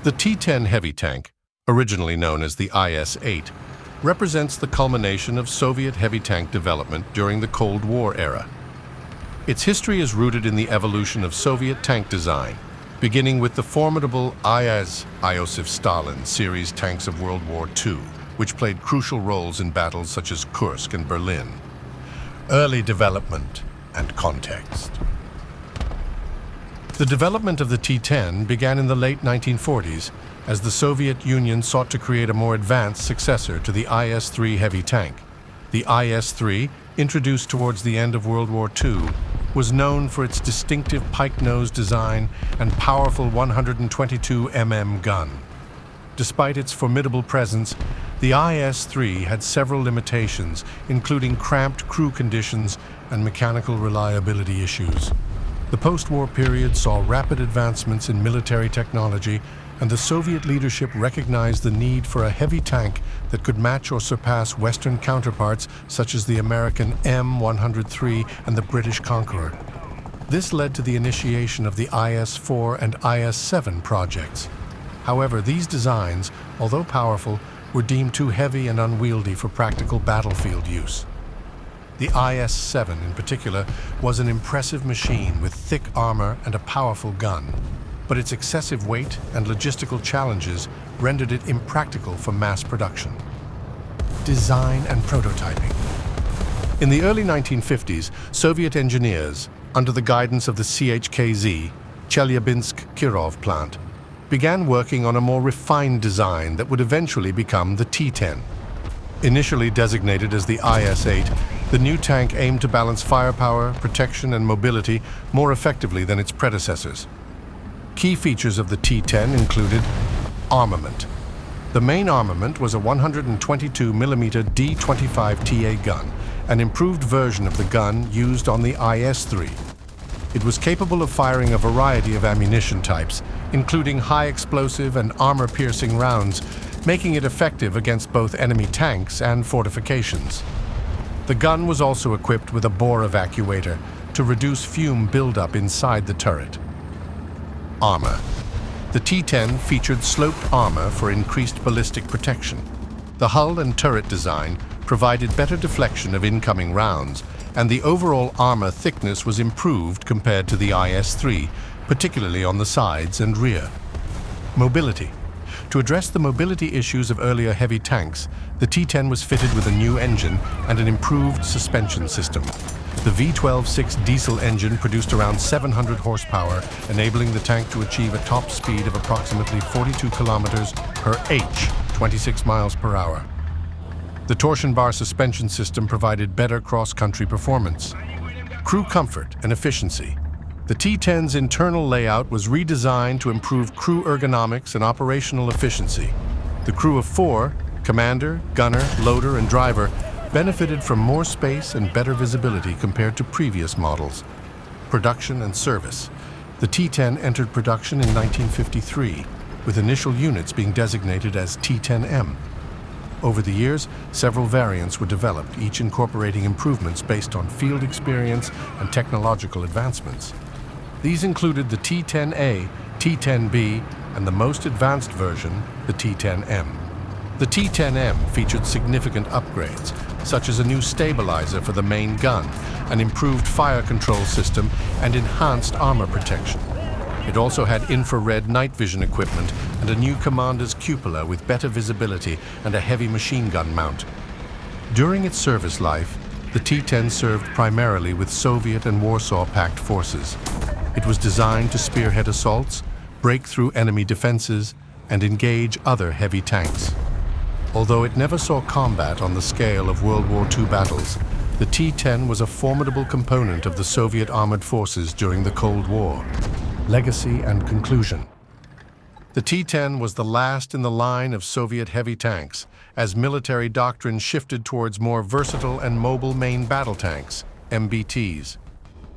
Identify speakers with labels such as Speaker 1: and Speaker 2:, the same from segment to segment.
Speaker 1: The T-10 heavy tank, originally known as the IS-8, represents the culmination of Soviet heavy tank development during the Cold War era. Its history is rooted in the evolution of Soviet tank design, beginning with the formidable Iosif Stalin series tanks of World War II, which played crucial roles in battles such as Kursk and Berlin. Early development and context. The development of the T-10 began in the late 1940s as the Soviet Union sought to create a more advanced successor to the IS-3 heavy tank. The IS-3, introduced towards the end of World War II, was known for its distinctive pike-nose design and powerful 122 mm gun. Despite its formidable presence, the IS-3 had several limitations, including cramped crew conditions and mechanical reliability issues. The post-war period saw rapid advancements in military technology, and the Soviet leadership recognized the need for a heavy tank that could match or surpass Western counterparts such as the American M103 and the British Conqueror. This led to the initiation of the IS-4 and IS-7 projects. However, these designs, although powerful, were deemed too heavy and unwieldy for practical battlefield use. The IS-7 in particular was an impressive machine with thick armor and a powerful gun, but its excessive weight and logistical challenges rendered it impractical for mass production. Design and prototyping. In the early 1950s, Soviet engineers, under the guidance of the CHKZ, Chelyabinsk-Kirov plant, began working on a more refined design that would eventually become the T-10. Initially designated as the IS-8, the new tank aimed to balance firepower, protection, and mobility more effectively than its predecessors. Key features of the T-10 included armament. The main armament was a 122 mm D-25TA gun, an improved version of the gun used on the IS-3. It was capable of firing a variety of ammunition types, including high-explosive and armor-piercing rounds, making it effective against both enemy tanks and fortifications. The gun was also equipped with a bore evacuator to reduce fume buildup inside the turret. Armor. The T-10 featured sloped armor for increased ballistic protection. The hull and turret design provided better deflection of incoming rounds, and the overall armor thickness was improved compared to the IS-3, particularly on the sides and rear. Mobility. To address the mobility issues of earlier heavy tanks, the T-10 was fitted with a new engine and an improved suspension system. The V12.6 diesel engine produced around 700 horsepower, enabling the tank to achieve a top speed of approximately 42 kilometers per h, 26 miles per hour. The torsion bar suspension system provided better cross-country performance. Crew comfort and efficiency. The T-10's internal layout was redesigned to improve crew ergonomics and operational efficiency. The crew of 4, commander, gunner, loader, and driver, benefited from more space and better visibility compared to previous models. Production and service. The T-10 entered production in 1953, with initial units being designated as T-10M. Over the years, several variants were developed, each incorporating improvements based on field experience and technological advancements. These included the T-10A, T-10B, and the most advanced version, the T-10M. The T-10M featured significant upgrades, such as a new stabilizer for the main gun, an improved fire control system, and enhanced armor protection. It also had infrared night vision equipment and a new commander's cupola with better visibility and a heavy machine gun mount. During its service life, the T-10 served primarily with Soviet and Warsaw Pact forces. It was designed to spearhead assaults, break through enemy defenses, and engage other heavy tanks. Although it never saw combat on the scale of World War II battles, the T-10 was a formidable component of the Soviet armored forces during the Cold War. Legacy and conclusion. The T-10 was the last in the line of Soviet heavy tanks, as military doctrine shifted towards more versatile and mobile main battle tanks, MBTs.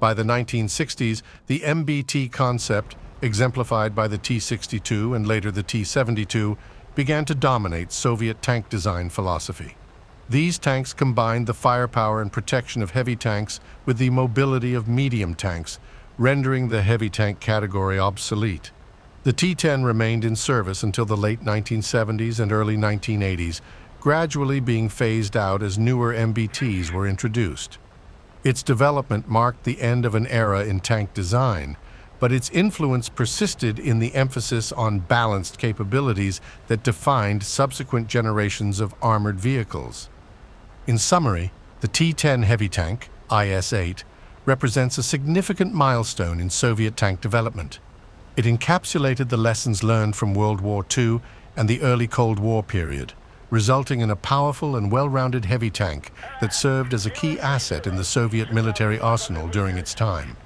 Speaker 1: By the 1960s, the MBT concept, exemplified by the T-62 and later the T-72, began to dominate Soviet tank design philosophy. These tanks combined the firepower and protection of heavy tanks with the mobility of medium tanks, rendering the heavy tank category obsolete. The T-10 remained in service until the late 1970s and early 1980s, gradually being phased out as newer MBTs were introduced. Its development marked the end of an era in tank design, but its influence persisted in the emphasis on balanced capabilities that defined subsequent generations of armored vehicles. In summary, the T-10 heavy tank, IS-8, represents a significant milestone in Soviet tank development. It encapsulated the lessons learned from World War II and the early Cold War period, resulting in a powerful and well-rounded heavy tank that served as a key asset in the Soviet military arsenal during its time.